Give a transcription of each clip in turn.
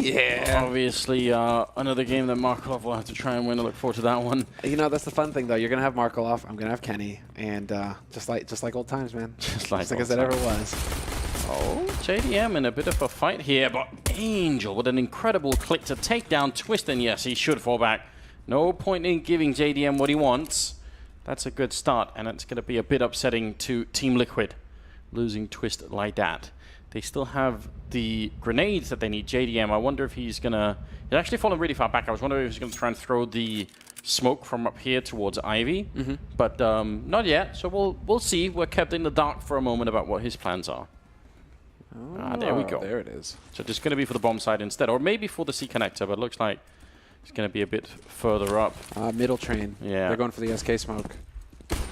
Yeah. Obviously, another game that Markov will have to try and win. I look forward to that one. You know, that's the fun thing, though. You're gonna have Markov. I'm gonna have Kenny, and just like old times, man. Just like as it ever was. Oh, JDM in a bit of a fight here, but Angel with an incredible click to take down Twist, and yes, he should fall back. No point in giving JDM what he wants. That's a good start, and it's going to be a bit upsetting to Team Liquid, losing Twist like that. They still have the grenades that they need. JDM, I wonder if he's going to... He's actually fallen really far back. I was wondering if he's going to try and throw the smoke from up here towards Ivy, but not yet. So we'll see. We're kept in the dark for a moment about what his plans are. There we go. There it is. So just going to be for the bomb side instead, or maybe for the C connector, but it looks like it's going to be a bit further up. Middle train. Yeah. They're going for the SK smoke.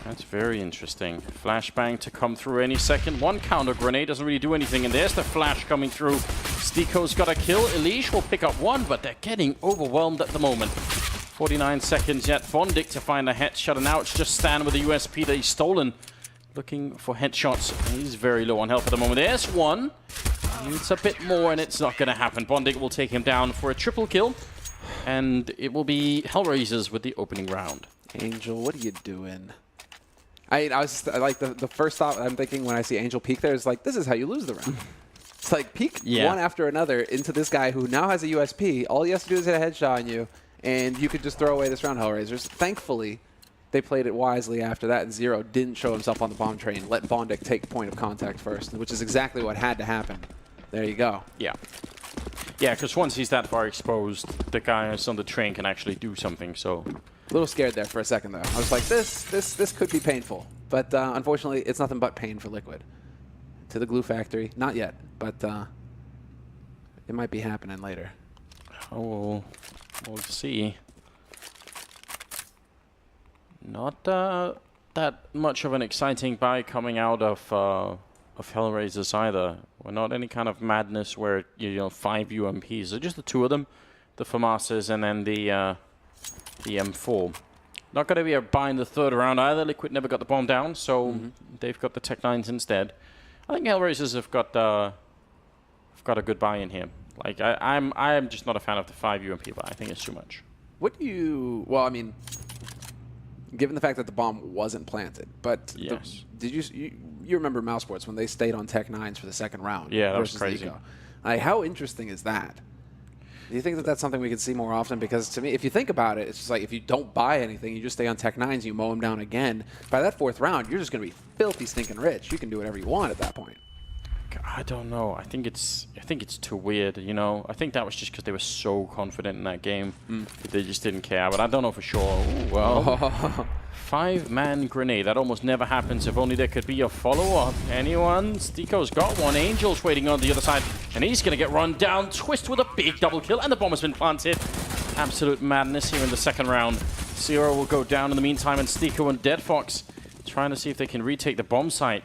That's very interesting. Flashbang to come through any second. One counter grenade doesn't really do anything, and there's the flash coming through. Stiko's got a kill. Elish will pick up one, but they're getting overwhelmed at the moment. 49 seconds yet. Bondic to find a headshot, and now it's just Stan with the USP that he's stolen. Looking for headshots. He's very low on health at the moment. There's one. It's a bit more, and it's not going to happen. Bondic will take him down for a triple kill, and it will be HellRaisers with the opening round. Angel, what are you doing? I was like the first thought I'm thinking when I see Angel peek there is like, this is how you lose the round. It's like peek one after another into this guy who now has a USP. All he has to do is hit a headshot on you, and you could just throw away this round, HellRaisers. Thankfully, they played it wisely after that, and Zero didn't show himself on the bomb train. Let Bondic take point of contact first, which is exactly what had to happen. There you go. Yeah. Yeah, because once he's that far exposed, the guys on the train can actually do something, so... A little scared there for a second, though. I was like, this could be painful. But unfortunately, it's nothing but pain for Liquid. To the glue factory. Not yet, but it might be happening later. Oh, we'll see. Not that much of an exciting buy coming out of HellRaisers either. We're not any kind of madness where, you know, 5 UMPs. They're just the two of them. The FAMASas and then the M4. Not going to be a buy in the third round either. Liquid never got the bomb down, so they've got the Tech 9s instead. I think HellRaisers have got a good buy in here. Like I'm just not a fan of the 5 UMP buy. I think it's too much. What do you... Well, I mean, given the fact that the bomb wasn't planted, but yes. Did you remember Mouse Sports when they stayed on Tech 9s for the second round? Yeah, that was crazy. Like, how interesting is that? Do you think that that's something we could see more often? Because to me, if you think about it, it's just like if you don't buy anything, you just stay on Tech 9s, you mow them down again. By that fourth round, you're just going to be filthy stinking rich. You can do whatever you want at that point. I don't know. I think it's too weird, you know. I think that was just because they were so confident in that game that they just didn't care. But I don't know for sure. Ooh, well, 5-man grenade. That almost never happens. If only there could be a follow-up. Anyone? Stiko's got one. Angel's waiting on the other side, and he's going to get run down. Twist with a big double kill, and the bomb has been planted. Absolute madness here in the second round. Zero will go down in the meantime, and Stiko and Dead Fox trying to see if they can retake the bomb site.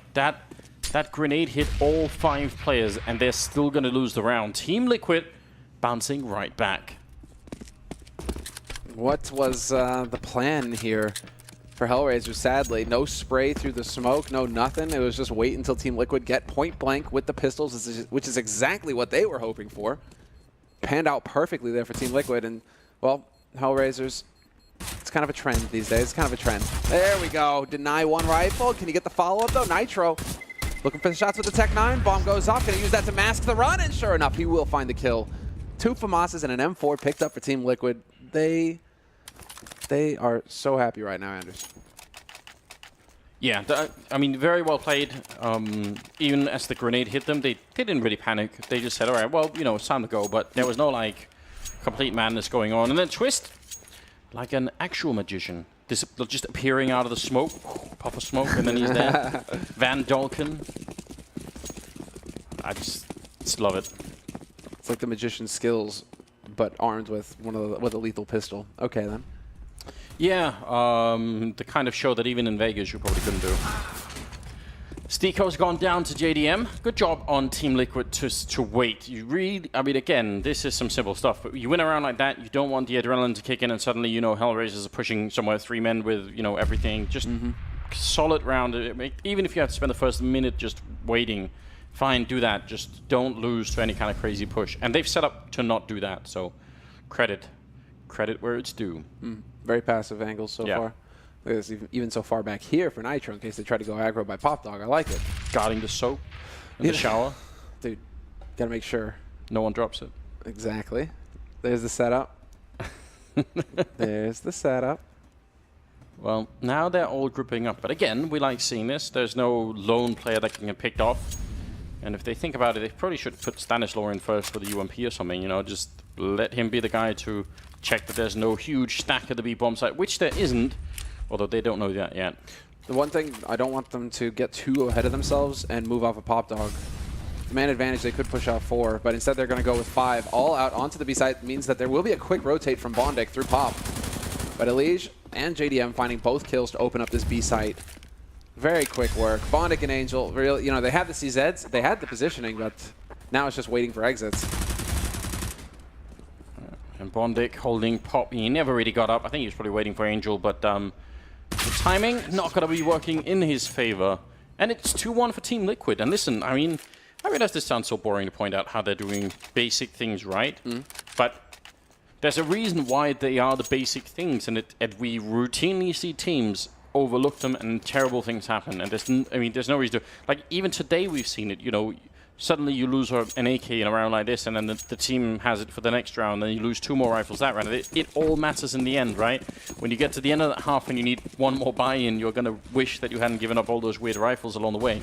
That grenade hit all 5 players, and they're still going to lose the round. Team Liquid bouncing right back. What was the plan here for HellRaisers? Sadly, no spray through the smoke, no nothing. It was just wait until Team Liquid get point blank with the pistols, which is exactly what they were hoping for. Panned out perfectly there for Team Liquid, and, well, HellRaisers, it's kind of a trend these days. It's kind of a trend. There we go. Deny one rifle. Can you get the follow-up, though? Nitro. Looking for the shots with the Tech 9. Bomb goes off. Going to use that to mask the run. And sure enough, he will find the kill. 2 FAMASas and an M4 picked up for Team Liquid. They are so happy right now, Anders. Yeah, I mean, very well played. Even as the grenade hit them, they didn't really panic. They just said, all right, well, you know, it's time to go. But there was no, like, complete madness going on. And then Twist, like an actual magician, just appearing out of the smoke. Puff of smoke, and then he's there. Van Dolken. I just love it. It's like the magician's skills, but armed with with a lethal pistol. Okay, then. Yeah, the kind of show that even in Vegas you probably couldn't do. Stiko's gone down to JDM. Good job on Team Liquid to wait. You really, I mean, again, this is some simple stuff, but you win around like that, you don't want the adrenaline to kick in, and suddenly, you know, HellRaisers are pushing somewhere 3 men with, you know, everything. Just solid round. Even if you have to spend the first minute just waiting, fine, do that. Just don't lose to any kind of crazy push. And they've set up to not do that. So credit where it's due. Very passive angles so far. There's even so far back here for Nitro in case they try to go aggro by Pop Dog. I like it. Guarding the soap in the shower. Dude, gotta make sure. No one drops it. Exactly. There's the setup. There's the setup. Well, now they're all grouping up. But again, we like seeing this. There's no lone player that can get picked off. And if they think about it, they probably should put Stanislaw in first for the UMP or something. You know, just let him be the guy to check that there's no huge stack at the B bomb site, which there isn't, although they don't know that yet. The one thing, I don't want them to get too ahead of themselves and move off a Pop Dog. The man advantage, they could push out 4, but instead they're going to go with 5. All out onto the B site means that there will be a quick rotate from Bondic through Pop. But Elige and JDM finding both kills to open up this B site. Very quick work. Bondic and Angel, really, you know, they have the CZs, they had the positioning, but now it's just waiting for exits. And Bondic holding Pop. He never really got up. I think he was probably waiting for Angel, but the timing not going to be working in his favor. And it's 2-1 for Team Liquid. And listen, I mean, I realize this sounds so boring to point out how they're doing basic things right, but there's a reason why they are the basic things, and we routinely see teams overlook them and terrible things happen. And there's no reason to. Like, even today we've seen it, you know, suddenly you lose an AK in a round like this, and then the team has it for the next round, and you lose 2 more rifles that round. It all matters in the end, right? When you get to the end of that half and you need 1 more buy-in, you're going to wish that you hadn't given up all those weird rifles along the way.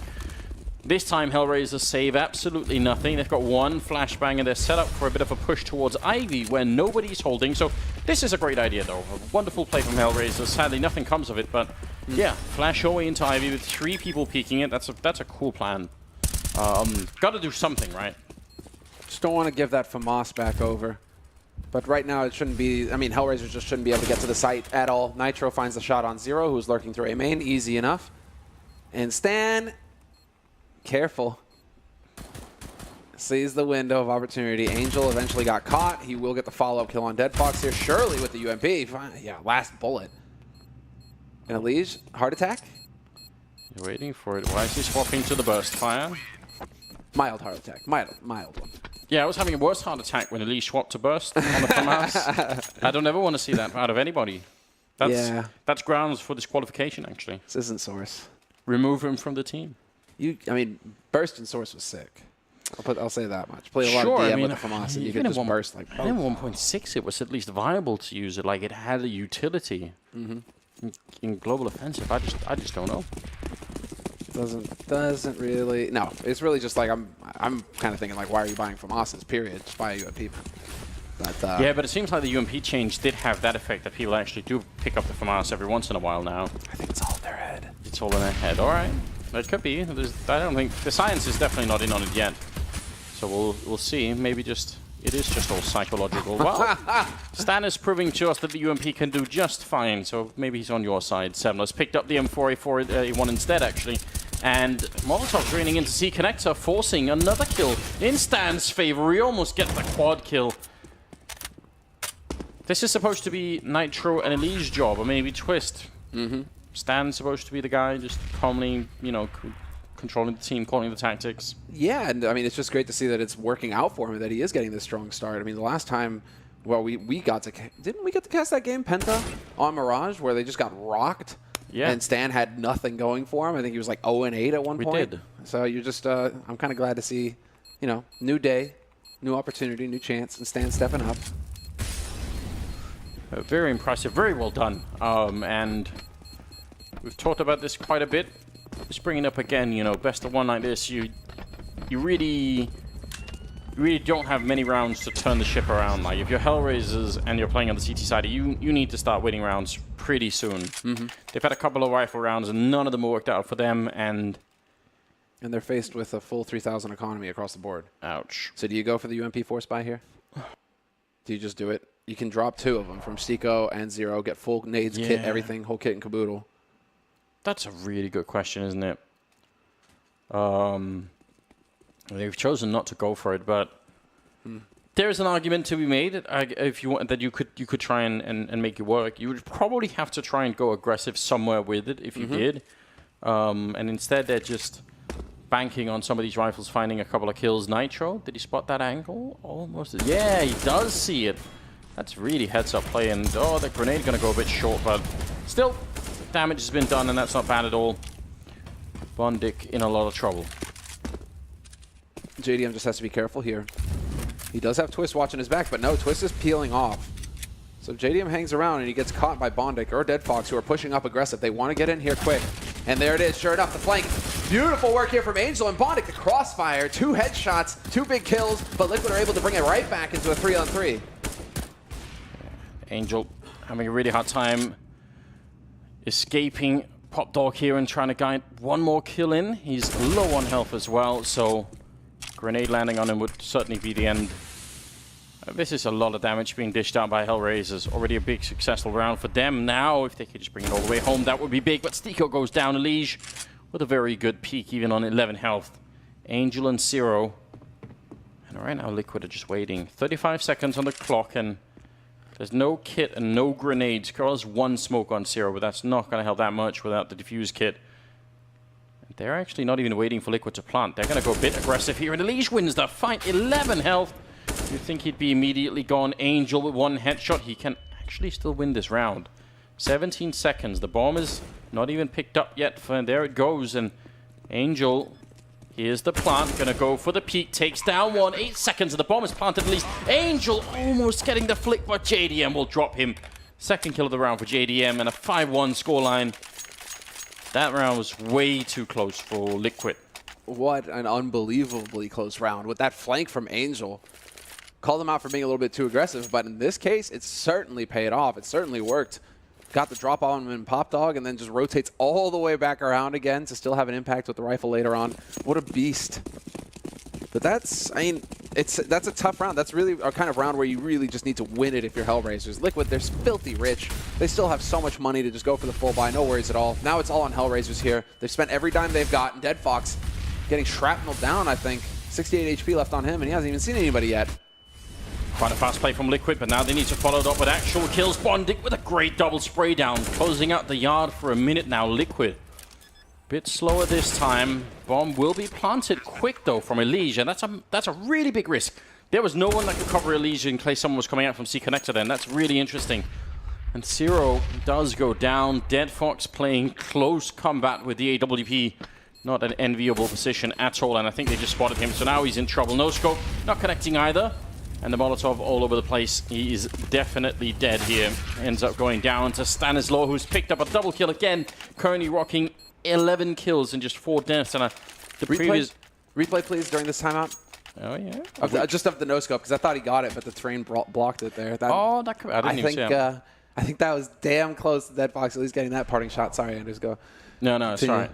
This time, HellRaisers save absolutely nothing. They've got 1 flashbang, and they're set up for a bit of a push towards Ivy, where nobody's holding. So this is a great idea, though. A wonderful play from HellRaisers. Sadly, nothing comes of it, but yeah, flash away into Ivy with 3 people peeking it. That's a cool plan. Got to do something, right? Just don't want to give that FAMAS back over. But right now, it shouldn't be. I mean, HellRaisers just shouldn't be able to get to the site at all. Nitro finds the shot on Zero, who's lurking through A main. Easy enough. And Stan. Careful. Sees the window of opportunity. Angel eventually got caught. He will get the follow-up kill on Dead Fox here. Shirley with the UMP. Yeah, last bullet. And Elige, heart attack? You're waiting for it. Why is he swapping to the burst fire? Mild heart attack. Mild one. Yeah, I was having a worse heart attack when Elige swapped to burst on the FAMAS. I don't ever want to see that out of anybody. That's grounds for disqualification, actually. This isn't Source. Remove him from the team. I mean, burst in Source was sick. I'll say that much. Played a lot of DM with the FAMAS, and you could just burst like both. In 1.6, it was at least viable to use it. Like, it had a utility. In global offensive, I just don't know. Doesn't really. No, it's really just like I'm kind of thinking like, why are you buying FAMASs? Period. Just buy a UMP. But, yeah, but it seems like the UMP change did have that effect that people actually do pick up the FAMAS every once in a while now. I think it's all in their head. It's all in their head. All right. It could be. I don't think the science is definitely not in on it yet. So we'll see. Maybe it is just all psychological. Well, Stan is proving to us that the UMP can do just fine. So maybe he's on your side. Semler's picked up the M4A4A1 instead, actually. And Molotov's draining into C Connector, forcing another kill in Stan's favor. We almost get the quad kill. This is supposed to be Nitro and Elige's job, or maybe Twist. Stan's supposed to be the guy just calmly, you know, controlling the team, calling the tactics. Yeah, and I mean, it's just great to see that it's working out for him, that he is getting this strong start. I mean, the last time, well, we got to, didn't we get to cast that game, Penta, on Mirage, where they just got rocked? Yeah. And Stan had nothing going for him. I think he was like 0-8 at one point. We did. So you're just, I'm kind of glad to see, you know, new day, new opportunity, new chance, and Stan stepping up. Very impressive, very well done. And we've talked about this quite a bit. Just bringing it up again, you know, best of 1 like this, you really don't have many rounds to turn the ship around. Like, if you're HellRaisers and you're playing on the CT side, you need to start winning rounds pretty soon. They've had a couple of rifle rounds, and none of them worked out for them, and they're faced with a full 3,000 economy across the board. Ouch. So do you go for the UMP force buy here? Do you just do it? You can drop 2 of them from Stico and Zero, get full nades, kit, everything, whole kit and caboodle. That's a really good question, isn't it? They've chosen not to go for it, but there's an argument to be made. If you want that, you could try and make it work. You would probably have to try and go aggressive somewhere with it if you did. And instead, they're just banking on some of these rifles finding a couple of kills. Nitro, did he spot that angle? Almost. Yeah, he does see it. That's really heads-up play, and oh, the grenade gonna go a bit short, but still, damage has been done, and that's not bad at all. Bondic in a lot of trouble. JDM just has to be careful here. He does have Twist watching his back, but no, Twist is peeling off. So JDM hangs around and he gets caught by Bondic or Dead Fox, who are pushing up aggressive. They want to get in here quick. And there it is, sure enough, the flank. Beautiful work here from Angel and Bondic. The crossfire, 2 headshots, 2 big kills, but Liquid are able to bring it right back into a 3-on-3. Angel having a really hard time escaping Pop Dog here and trying to guide one more kill in. He's low on health as well, so grenade landing on him would certainly be the end. This is a lot of damage being dished out by HellRaisers. Already a big successful round for them. Now, if they could just bring it all the way home, that would be big. But Stico goes down. Elige with a very good peak, even on 11 health. Angel and Zero. And right now, Liquid are just waiting. 35 seconds on the clock, and there's no kit and no grenades. Carl's 1 smoke on Zero, but that's not going to help that much without the defuse kit. And they're actually not even waiting for Liquid to plant. They're going to go a bit aggressive here, and Elige wins the fight. 11 health. You think he'd be immediately gone. Angel with 1 headshot. He can actually still win this round. 17 seconds. The bomb is not even picked up yet. And there it goes. And Angel, here's the plant. Gonna go for the peak. Takes down 1. 8 seconds. And the bomb is planted at least. Angel almost getting the flick, but JDM will drop him. Second kill of the round for JDM and a 5-1 scoreline. That round was way too close for Liquid. What an unbelievably close round with that flank from Angel. Call them out for being a little bit too aggressive, but in this case, it certainly paid off. It certainly worked. Got the drop on him in Pop Dog and then just rotates all the way back around again to still have an impact with the rifle later on. What a beast. But that's, I mean, that's a tough round. That's really a kind of round where you really just need to win it if you're HellRaisers. Liquid, they're filthy rich. They still have so much money to just go for the full buy. No worries at all. Now it's all on HellRaisers here. They've spent every dime they've got. And Dead Fox getting shrapnel down, I think. 68 HP left on him, and he hasn't even seen anybody yet. Quite a fast play from Liquid, but now they need to follow it up with actual kills. Bondic with a great double spray down, closing out the yard for a minute now. Liquid, bit slower this time. Bomb will be planted quick though from Elige, and that's a really big risk. There was no one that could cover Elige in case someone was coming out from C connector then. That's really interesting. And Zero does go down. Dead Fox playing close combat with the AWP. Not an enviable position at all, and I think they just spotted him, so now he's in trouble. No scope, not connecting either. And the Molotov all over the place. He is definitely dead here. Ends up going down to Stanislaw, who's picked up a double kill again. Currently rocking 11 kills and just 4 deaths. And the previous... Replay, please, during this timeout. Oh, yeah? Just of the no-scope, because I thought he got it, but the train blocked it there. That could, I didn't even see him. I think that was damn close to Dead Fox, at least getting that parting shot. Sorry, Anders, go. No, it's all right.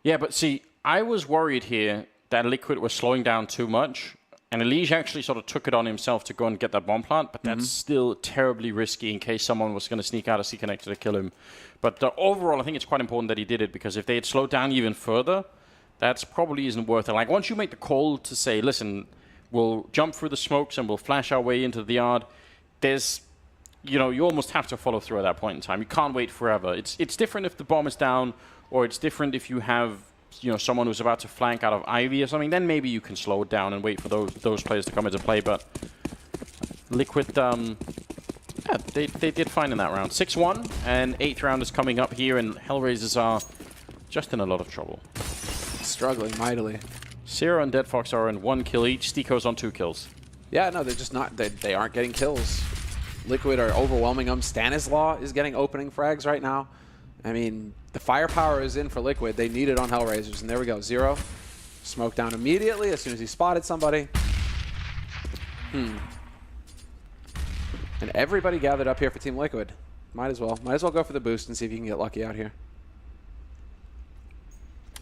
Yeah, but see, I was worried here that Liquid was slowing down too much. And Elige actually sort of took it on himself to go and get that bomb plant, but that's still terribly risky in case someone was going to sneak out a C connector to kill him. But overall, I think it's quite important that he did it, because if they had slowed down even further, that's probably isn't worth it. Like, once you make the call to say, listen, we'll jump through the smokes and we'll flash our way into the yard, there's, you know, you almost have to follow through at that point in time. You can't wait forever. It's different if the bomb is down, or it's different if you have, you know, someone who's about to flank out of Ivy or something. Then maybe you can slow it down and wait for those players to come into play. But Liquid, yeah, they did fine in that round. 6-1, and 8th round is coming up here, and HellRaisers are just in a lot of trouble. Struggling mightily. Zero and Dead Fox are in 1 kill each. Stico's on 2 kills. Yeah, no, they're just not. They aren't getting kills. Liquid are overwhelming them. Stanislaw is getting opening frags right now. I mean, the firepower is in for Liquid. They need it on HellRaisers, and there we go. Zero. Smoke down immediately as soon as he spotted somebody. And everybody gathered up here for Team Liquid. Might as well go for the boost and see if you can get lucky out here.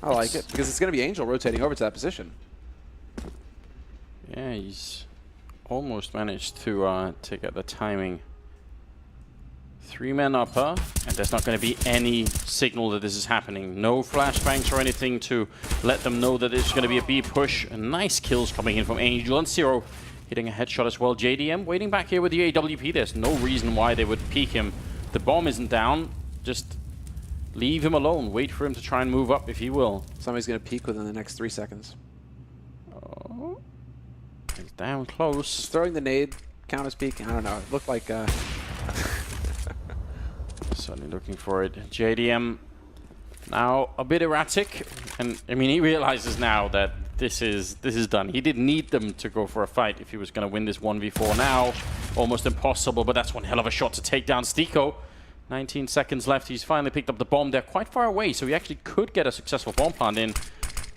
I like it, because it's going to be Angel rotating over to that position. Yeah, he's almost managed to get the timing. 3-man upper, and there's not going to be any signal that this is happening. No flashbangs or anything to let them know that it's going to be a B push. And nice kills coming in from Angel, and Zero hitting a headshot as well. JDM waiting back here with the AWP. There's no reason why they would peek him. The bomb isn't down. Just Leave him alone. Wait for him to try and move up if he will. Somebody's going to peek within the next 3 seconds. Oh. He's down close. Just throwing the nade, count as peeking. I don't know. It looked like... Certainly looking for it. JDM now a bit erratic. And, I mean, he realizes now that this is done. He didn't need them to go for a fight if he was going to win this 1v4 now. Almost impossible, but that's one hell of a shot to take down Stiko. 19 seconds left. He's finally picked up the bomb. They're quite far away, so he actually could get a successful bomb plant in.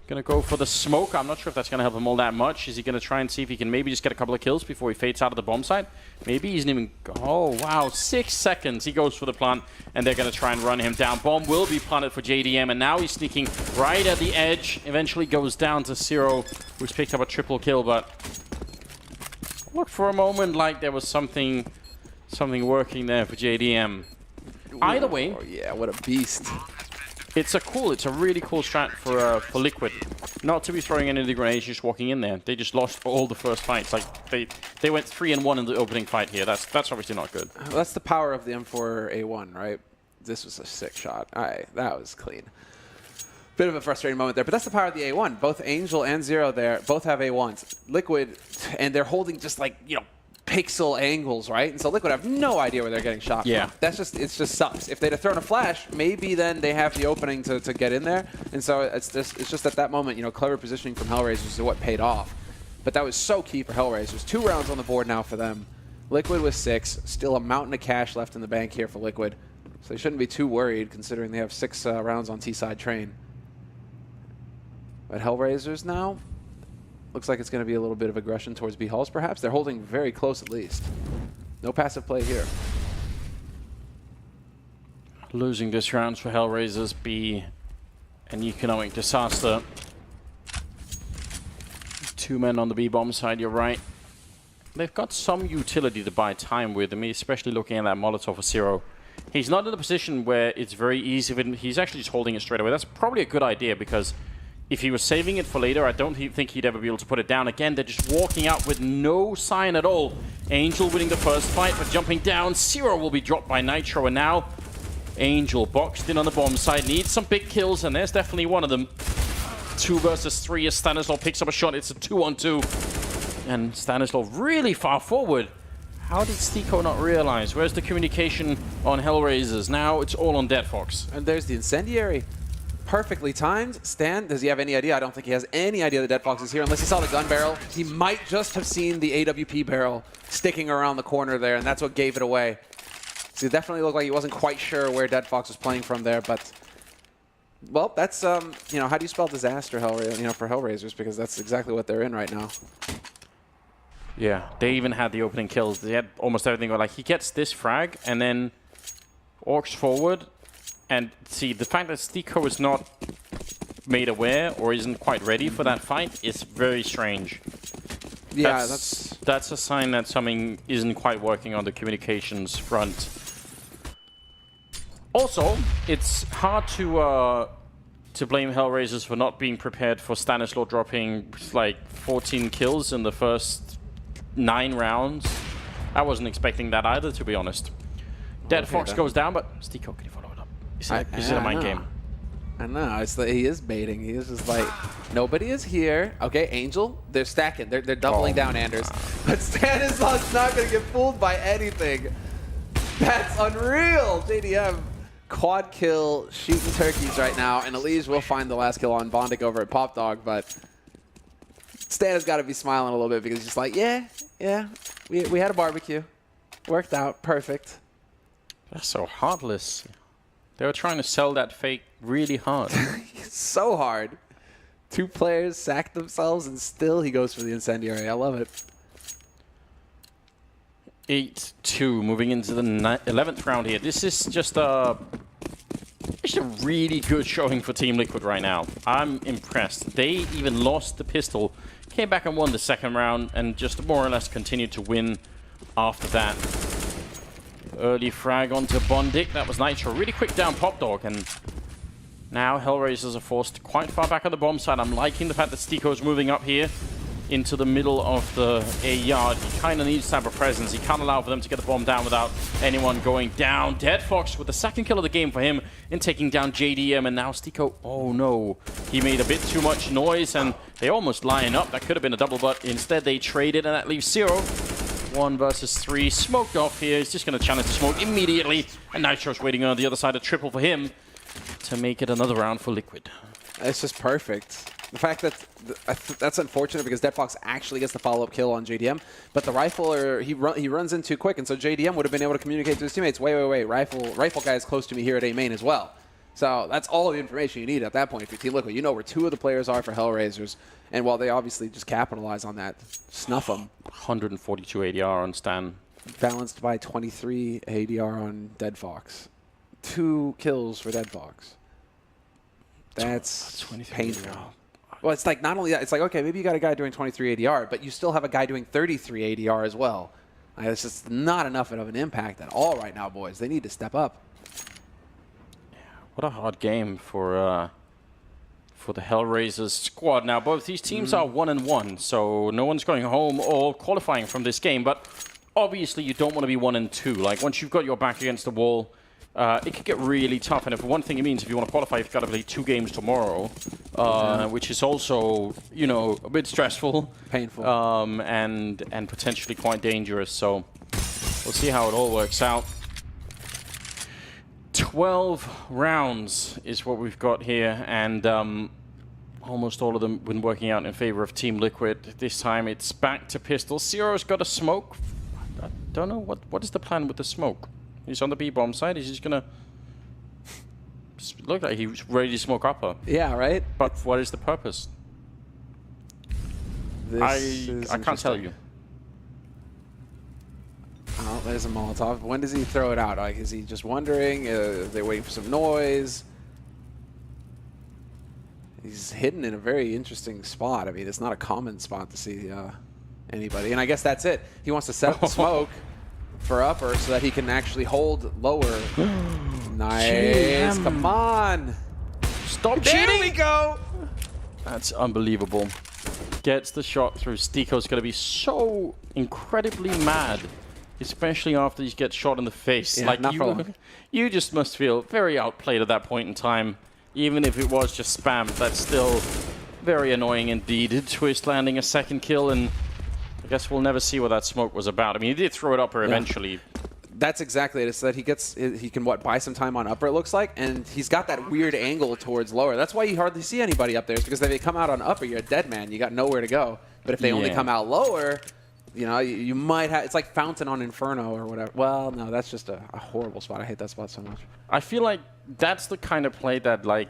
Gonna go for the smoke. I'm not sure if that's gonna help him all that much. Is he gonna try and see if he can maybe just get a couple of kills before he fades out of the bomb site? Maybe he isn't even... Oh, wow. 6 seconds. He goes for the plant, and they're gonna try and run him down. Bomb will be planted for JDM, and now he's sneaking right at the edge. Eventually goes down to Zero, who's picked up a triple kill, but... Looked for a moment like there was something working there for JDM. Either way... Oh, yeah, what a beast. It's a really cool strat for Liquid. Not to be throwing any of the grenades, just walking in there. They just lost all the first fights. Like they went 3-1 in the opening fight here. That's obviously not good. Well, that's the power of the M4A1, right? This was a sick shot. That was clean. Bit of a frustrating moment there, but that's the power of the A1. Both Angel and Zero there both have A1s. Liquid, and they're holding just like, you know, pixel angles, right? And so Liquid have no idea where they're getting shot from. That's just, it just sucks. If they'd have thrown a flash, maybe then they have the opening to get in there. And so it's just at that moment, you know, clever positioning from HellRaisers is what paid off. But that was so key for HellRaisers. 2 rounds on the board now for them. Liquid with 6, still a mountain of cash left in the bank here for Liquid. So they shouldn't be too worried considering they have 6 rounds on T-side train. But HellRaisers now, looks like it's going to be a little bit of aggression towards B hulls, perhaps. They're holding very close, at least. No passive play here. Losing this round for HellRaisers be an economic disaster. 2 men on the B bomb side, you're right. They've got some utility to buy time with. I mean, especially looking at that Molotov for Zero. He's not in a position where it's very easy. He's actually just holding it straight away. That's probably a good idea because if he was saving it for later, I don't think he'd ever be able to put it down. Again, they're just walking out with no sign at all. Angel winning the first fight, but jumping down. Zero will be dropped by Nitro, and now Angel boxed in on the bomb side. Needs some big kills, and there's definitely one of them. 2 versus 3 as Stanislav picks up a shot. It's a 2-on-2. And Stanislav really far forward. How did Stiko not realize? Where's the communication on HellRaisers? Now it's all on Dead Fox. And there's the incendiary. Perfectly timed. Stan, does he have any idea? I don't think he has any idea that Dead Fox is here unless he saw the gun barrel. He might just have seen the AWP barrel sticking around the corner there, and that's what gave it away. So it definitely looked like he wasn't quite sure where Dead Fox was playing from there, but well, that's you know, how do you spell disaster, for HellRaisers, because that's exactly what they're in right now. Yeah, they even had the opening kills. They had almost everything. Like, he gets this frag and then orcs forward. And see, the fact that Stiko is not made aware or isn't quite ready for that fight is very strange. Yeah, that's a sign that something isn't quite working on the communications front. Also, it's hard to blame HellRaisers for not being prepared for Stanislaw dropping like 14 kills in the first 9 rounds. I wasn't expecting that either, to be honest. Dead Fox goes down, but Stiko, can you follow it up? Is it a mind game? I know. It's like he is baiting. He is just like, nobody is here. Okay, Angel, they're stacking. They're doubling down, Anders. But Stanislav's not going to get fooled by anything. That's unreal. JDM quad kill shooting turkeys right now, and Elise will find the last kill on Bondic over at Pop Dog, but Stan has got to be smiling a little bit because he's just like, yeah, we had a barbecue. Worked out. Perfect. That's so heartless. They were trying to sell that fake really hard. So hard. 2 players sacked themselves, and still he goes for the incendiary. I love it. 8-2, moving into the 11th round here. This is just a really good showing for Team Liquid right now. I'm impressed. They even lost the pistol, came back and won the 2nd round, and just more or less continued to win after that. Early frag onto Bondic. That was Nitro. Really quick down Pop Dog, and now HellRaisers are forced quite far back on the bomb side. I'm liking the fact that Stiko's moving up here into the middle of the A yard. He kind of needs to have a presence. He can't allow for them to get the bomb down without anyone going down. Dead Fox with the second kill of the game for him in taking down JDM, and now Stico, oh no, he made a bit too much noise, and they almost line up. That could have been a double, but instead they traded, and that leaves 0. 1 versus 3. Smoked off here. He's just going to challenge the smoke immediately, and Nitro's waiting on the other side. A triple for him to make it another round for Liquid. It's just perfect. The fact that that's unfortunate because Dead Fox actually gets the follow-up kill on JDM, but the rifler he runs in too quick, and so JDM would have been able to communicate to his teammates. Wait, rifle guy is close to me here at A main as well. So that's all the information you need at that point if you're Team Liquid. You know where 2 of the players are for HellRaisers, and while they obviously just capitalize on that, snuff them. 142 ADR on Stan. Balanced by 23 ADR on Dead Fox. 2 kills for Dead Fox. That's painful. Well, it's like not only that, it's like, okay, maybe you got a guy doing 23 ADR, but you still have a guy doing 33 ADR as well. Like, it's just not enough of an impact at all right now, boys. They need to step up. Yeah, what a hard game for the HellRaisers squad. Now, both these teams are 1-1, so no one's going home or qualifying from this game, but obviously you don't want to be 1-2. Like, once you've got your back against the wall, it could get really tough, and if one thing it means, if you want to qualify, you've got to play 2 games tomorrow, which is also, you know, a bit stressful, painful, and potentially quite dangerous. So we'll see how it all works out. 12 rounds is what we've got here, and almost all of them been working out in favor of Team Liquid. This time it's back to pistol. Zero's got a smoke. I don't know what is the plan with the smoke. He's on the B-bomb side. He's just gonna look like he's ready to smoke upper. Yeah, right. But what is the purpose? I can't tell you. Oh, there's a Molotov. When does he throw it out? Like, is he just wondering? Are they waiting for some noise? He's hidden in a very interesting spot. I mean, it's not a common spot to see anybody. And I guess that's it. He wants to set up the smoke for upper so that he can actually hold lower. Nice. Come on. Stop cheating. cheating. There we go. That's unbelievable. Gets the shot through. Stico's going to be so incredibly mad, especially after he gets shot in the face. Yeah, like you just must feel very outplayed at that point in time. Even if it was just spam, that's still very annoying indeed. Twist landing a second kill, and I guess we'll never see what that smoke was about. I mean, he did throw it upper eventually. That's exactly it. It's that he can buy some time on upper, it looks like, and he's got that weird angle towards lower. That's why you hardly see anybody up there, is because if they come out on upper, you're a dead man. You got nowhere to go. But if they only come out lower, you know, you might have. It's like Fountain on Inferno or whatever. Well, no, that's just a horrible spot. I hate that spot so much. I feel like that's the kind of play that, like,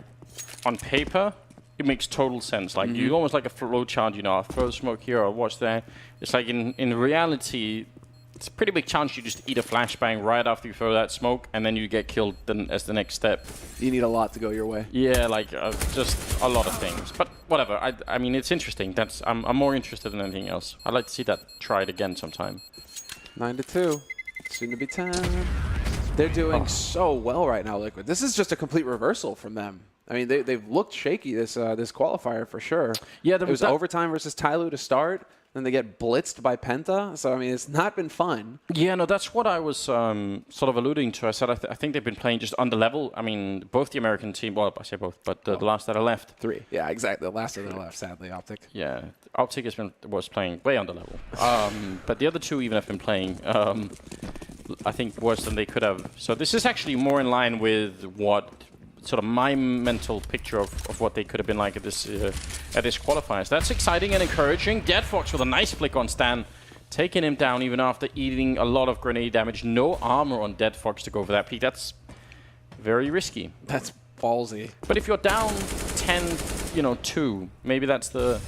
on paper, it makes total sense. Like, you almost like a flow chart, you know, I'll throw smoke here or watch there. It's like in reality, it's a pretty big chance you just eat a flashbang right after you throw that smoke, and then you get killed as the next step. You need a lot to go your way. Yeah, like just a lot of things. But whatever. I mean, it's interesting. I'm more interested than anything else. I'd like to see that tried again sometime. 9-2. Soon to be 10. They're doing so well right now, Liquid. This is just a complete reversal from them. I mean, they've looked shaky this qualifier for sure. Yeah, it was overtime versus Tyloo to start. Then they get blitzed by Penta. So, I mean, it's not been fun. Yeah, no, that's what I was sort of alluding to. I said I think they've been playing just under level. I mean, both the American team, well, I say both, but the last that are left. 3. Yeah, exactly. The last that are left, sadly, Optic. Yeah, Optic was playing way under level. But the other 2 even have been playing, I think, worse than they could have. So this is actually more in line with what sort of my mental picture of what they could have been like at this qualifier. So that's exciting and encouraging. Dead Fox with a nice flick on Stan, taking him down even after eating a lot of grenade damage. No armor on Dead Fox to go for that peak. That's very risky. That's ballsy. But if you're down 10-2, maybe that's the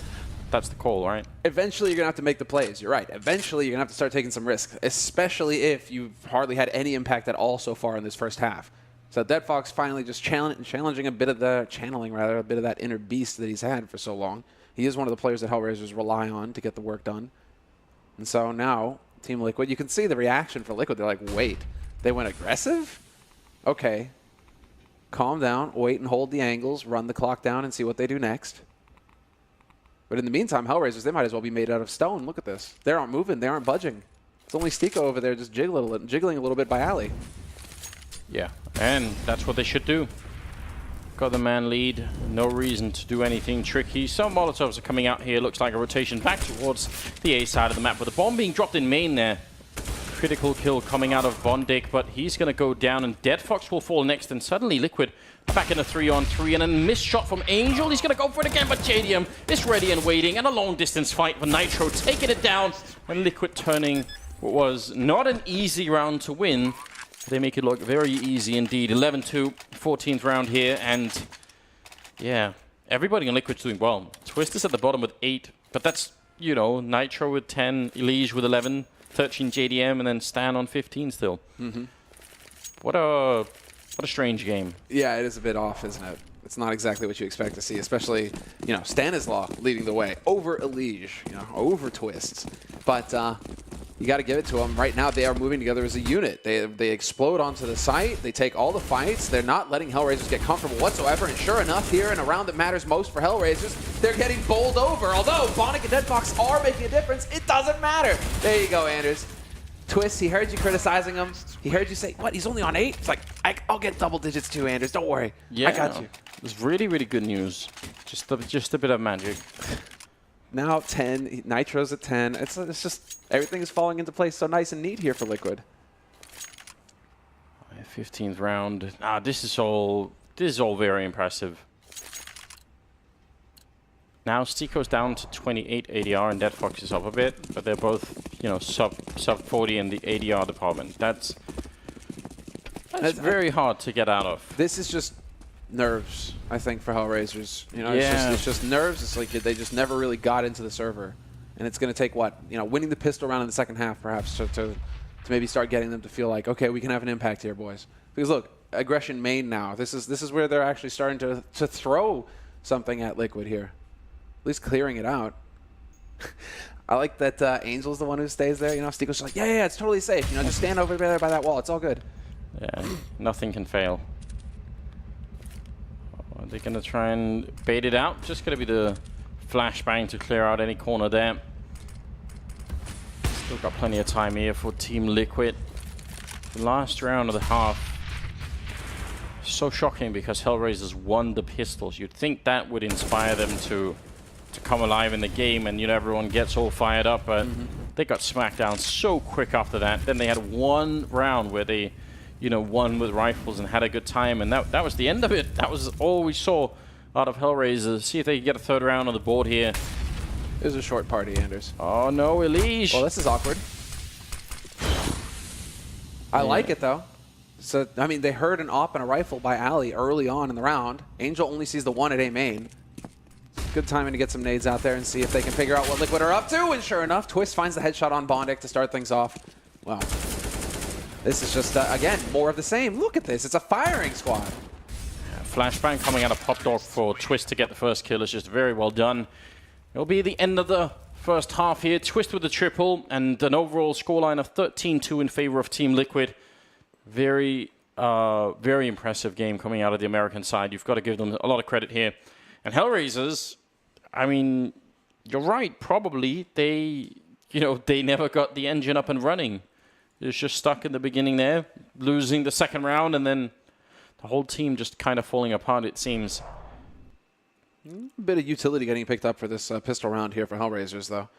call, right? Eventually, you're going to have to make the plays. You're right. Eventually, you're going to have to start taking some risks, especially if you've hardly had any impact at all so far in this first half. So Dead Fox finally just channeling a bit of that inner beast that he's had for so long. He is one of the players that HellRaisers rely on to get the work done. And so now, Team Liquid, you can see the reaction for Liquid. They're like, wait, they went aggressive? Okay. Calm down, wait and hold the angles, run the clock down and see what they do next. But in the meantime, HellRaisers, they might as well be made out of stone. Look at this. They aren't moving. They aren't budging. It's only Stiko over there just jiggling a little bit by Ali. Yeah, and that's what they should do. Got the man lead. No reason to do anything tricky. Some Molotovs are coming out here. Looks like a rotation back towards the A side of the map with the bomb being dropped in main there. Critical kill coming out of Bondic, but he's going to go down, and Dead Fox will fall next, and suddenly Liquid back in a 3-on-3, and a missed shot from Angel. He's going to go for it again, but JDM is ready and waiting, and a long-distance fight for Nitro, taking it down, and Liquid turning what was not an easy round to win. They make it look very easy indeed. 11-2, 14th round here, and yeah, everybody on Liquid's doing well. Twist is at the bottom with 8, but that's, you know, Nitro with 10, Elige with 11, 13 JDM, and then Stan on 15 still. What a strange game. Yeah, it is a bit off, isn't it? It's not exactly what you expect to see, especially, you know, Stanislaw leading the way over Elige, you know, over Twist. But you got to give it to them. Right now, they are moving together as a unit. They explode onto the site. They take all the fights. They're not letting HellRaisers get comfortable whatsoever. And sure enough, here in a round that matters most for HellRaisers, they're getting bowled over. Although Bondic and Deadfox are making a difference, it doesn't matter. There you go, Anders. Twist, he heard you criticizing him. He heard you say, what, he's only on 8? It's like, I'll get double digits too, Anders. Don't worry. Yeah, I got you. It was really, really good news. Just a bit of magic. Now 10, Nitro's at 10. It's just, everything is falling into place so nice and neat here for Liquid. 15th round. This is all very impressive. Now Stiko's down to 28 ADR and Deadfox is up a bit, but they're both, you know, sub 40 in the ADR department. That's very hard to get out of. This is just nerves, I think, for HellRaisers. You know, Yeah. it's just nerves. It's like they just never really got into the server, and it's going to take what, you know, winning the pistol round in the second half, perhaps, to maybe start getting them to feel like, okay, we can have an impact here, boys. Because look, aggression main now. This is where they're actually starting to throw something at Liquid here. At least clearing it out. I like that Angel's the one who stays there. You know, Stiko's just like, yeah, it's totally safe. You know, just stand over there by that wall. It's all good. Yeah, nothing can fail. Are they going to try and bait it out? Just going to be the flashbang to clear out any corner there. Still got plenty of time here for Team Liquid. The last round of the half. So shocking because HellRaisers won the pistols. You'd think that would inspire them to come alive in the game, and, you know, everyone gets all fired up, but they got smacked down so quick after that. Then they had one round where they, you know, won with rifles and had a good time, and that was the end of it. That was all we saw out of HellRaisers. See if they can get a third round on the board here. It was a short party, Anders. Oh no, Elige. Well, this is awkward. I like it, though. So, I mean, they heard an op and a rifle by Ali early on in the round. Angel only sees the one at A main. Good timing to get some nades out there and see if they can figure out what Liquid are up to. And sure enough, Twist finds the headshot on Bondic to start things off. Wow. This is just, again, more of the same. Look at this. It's a firing squad. Yeah, flashbang coming out of Pop Dog for Twist to get the first kill is just very well done. It'll be the end of the first half here. Twist with the triple and an overall scoreline of 13-2 in favor of Team Liquid. Very impressive game coming out of the American side. You've got to give them a lot of credit here. And HellRaisers, I mean, you're right. Probably they never got the engine up and running. It's just stuck in the beginning there, losing the second round, and then the whole team just kind of falling apart, it seems. A bit of utility getting picked up for this pistol round here for HellRaisers, though.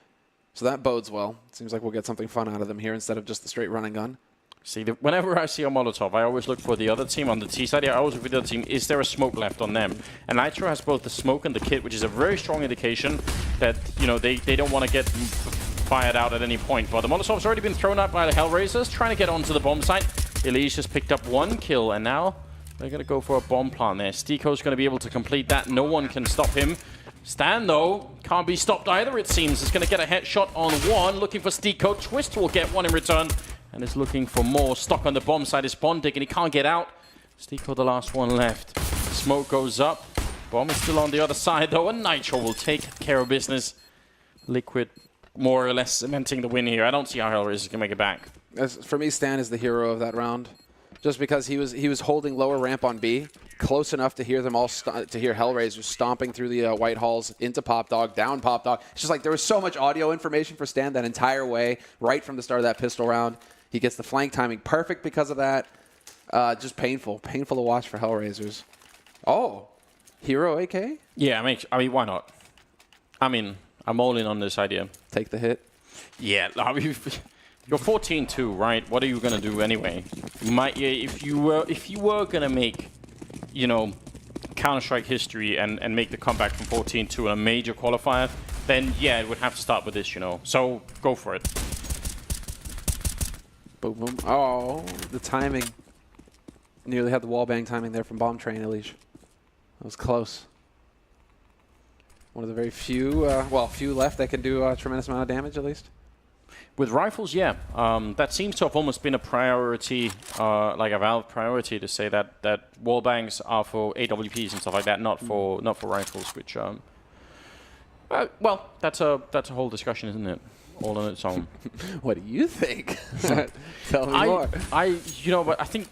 So that bodes well. Seems like we'll get something fun out of them here instead of just the straight run and gun. See, whenever I see a Molotov, I always look for the other team on the T side. I always look for the other team. Is there a smoke left on them? And Nitro has both the smoke and the kit, which is a very strong indication that, you know, they don't want to get fired out at any point. But the Molotov's already been thrown out by the HellRaisers, trying to get onto the bomb site. Elige just picked up one kill, and now they're going to go for a bomb plant there. Stiko's going to be able to complete that. No one can stop him. Stan, though, can't be stopped either, it seems. Is going to get a headshot on one, looking for Stiko. Twist will get one in return. And is looking for more. Stock on the bomb side is Bondic, and he can't get out. Stiko, the last one left. Smoke goes up. Bomb is still on the other side, though, and Nitro will take care of business. Liquid more or less cementing the win here. I don't see how HellRaisers can make it back. For me, Stan is the hero of that round. just because he was holding lower ramp on B, close enough to hear them all to hear HellRaisers stomping through the white halls into Pop Dog, down Pop Dog. It's just like there was so much audio information for Stan that entire way, right from the start of that pistol round. He gets the flank timing perfect because of that. Just painful to watch for HellRaisers. Oh, Hero AK? Yeah, I mean, why not? I mean, I'm all in on this idea. Take the hit. Yeah, I mean, you're 14-2, right? What are you gonna do anyway? You might, yeah, if you were gonna make, you know, Counter-Strike history and make the comeback from 14-2 in a major qualifier, then yeah, it would have to start with this, you know. So go for it. Boom, boom. Oh, the timing. Nearly had the wallbang timing there from Bomb Train, Elish. That was close. One of the very few, few left that can do a tremendous amount of damage, at least. With rifles, yeah. That seems to have almost been a priority, like a Valve priority, to say that wallbangs are for AWPs and stuff like that, not for rifles. Which, well, that's a whole discussion, isn't it? All on its own. What do you think? Tell me more. You know, but I think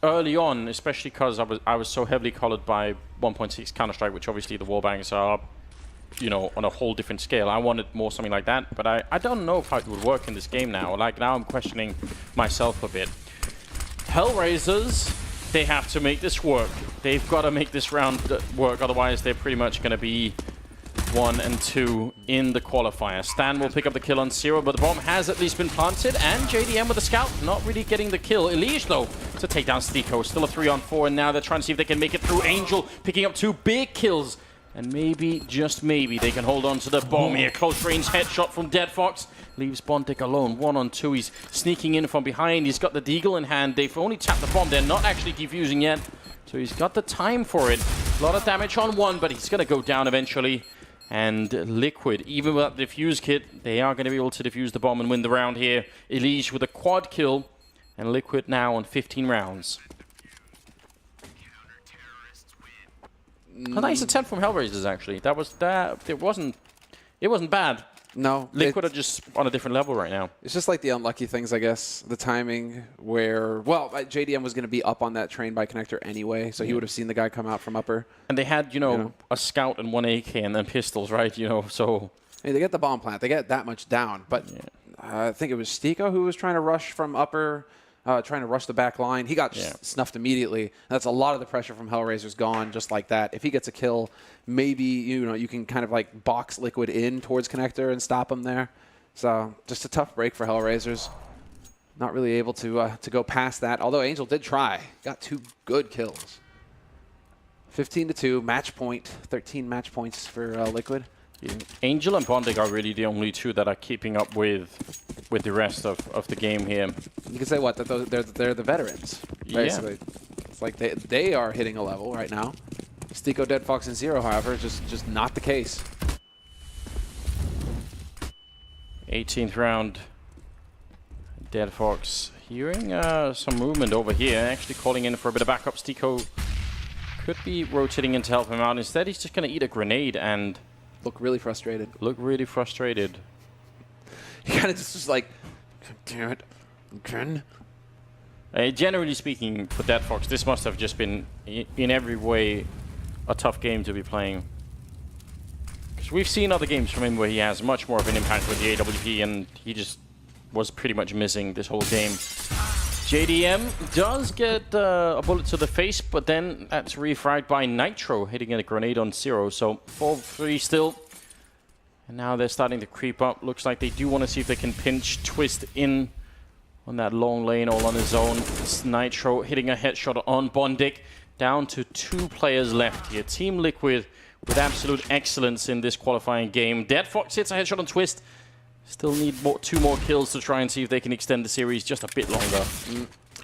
early on, especially because I was so heavily colored by 1.6 Counter-Strike, which obviously the wallbangs are, you know, on a whole different scale. I wanted more something like that, but I don't know if it would work in this game now. Like, now I'm questioning myself a bit. HellRaisers, they have to make this work. They've got to make this round work, otherwise they're pretty much going to be 1 and 2 in the qualifier. Stan will pick up the kill on Zero, but the bomb has at least been planted, and JDM with the scout, not really getting the kill. Elish, though, to take down Stiko. Still a 3-on-4, and now they're trying to see if they can make it through. Angel picking up 2 big kills. And maybe, just maybe, they can hold on to the bomb here. Close range headshot from Dead Fox. Leaves Bondic alone. 1-on-2. He's sneaking in from behind. He's got the deagle in hand. They've only tapped the bomb. They're not actually defusing yet. So he's got the time for it. A lot of damage on one, but he's going to go down eventually. And Liquid, even without the defuse kit, they are going to be able to defuse the bomb and win the round here. Elish with a quad kill. And Liquid now on 15 rounds. A nice attempt from HellRaisers, actually. It wasn't bad. No. Liquid are just on a different level right now. It's just like the unlucky things, I guess. The timing where, well, JDM was going to be up on that train by connector anyway, so he would have seen the guy come out from upper. And they had, you know, a scout and 1 AK and then pistols, right? You know, so... Hey, they get the bomb plant. They get that much down. But I think it was Stiko who was trying to rush from upper, trying to rush the back line. He got snuffed immediately. And that's a lot of the pressure from HellRaisers gone just like that. If he gets a kill, maybe, you know, you can kind of like box Liquid in towards connector and stop him there. So just a tough break for HellRaisers. Not really able to go past that. Although Angel did try. Got 2 good kills. 15-2, match point. 13 match points for Liquid. Yeah. Angel and Bondic are really the only 2 that are keeping up with the rest of the game here. You can say what? That they're the veterans, basically. Yeah. It's like they are hitting a level right now. Stiko, Dead Fox, and Zero, however, just not the case. 18th round. Dead Fox hearing some movement over here, actually calling in for a bit of backup. Stiko could be rotating in to help him out. Instead, he's just going to eat a grenade and... Look really frustrated. Look really frustrated. He kind of just was like, damn it, again. Generally speaking, for Dead Fox, this must have just been, in every way, a tough game to be playing. Because we've seen other games from him where he has much more of an impact with the AWP, and he just was pretty much missing this whole game. JDM does get a bullet to the face, but then that's refragged by Nitro, hitting a grenade on Zero. So 4-3 still. And now they're starting to creep up. Looks like they do want to see if they can pinch Twist in on that long lane all on his own. It's Nitro hitting a headshot on Bondic. Down to 2 players left here. Team Liquid with absolute excellence in this qualifying game. Dead Fox hits a headshot on Twist. Still need 2 more kills to try and see if they can extend the series just a bit longer.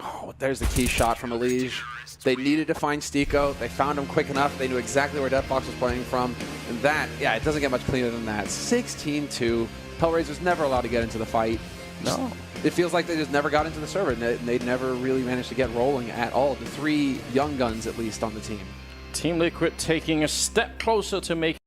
Oh, there's the key shot from Elish. They needed to find Stiko. They found him quick enough. They knew exactly where Dead Fox was playing from. And that, yeah, it doesn't get much cleaner than that. 16-2. HellRaisers never allowed to get into the fight. No. It feels like they just never got into the server. And they never really managed to get rolling at all. The 3 young guns, at least, on the team. Team Liquid taking a step closer to making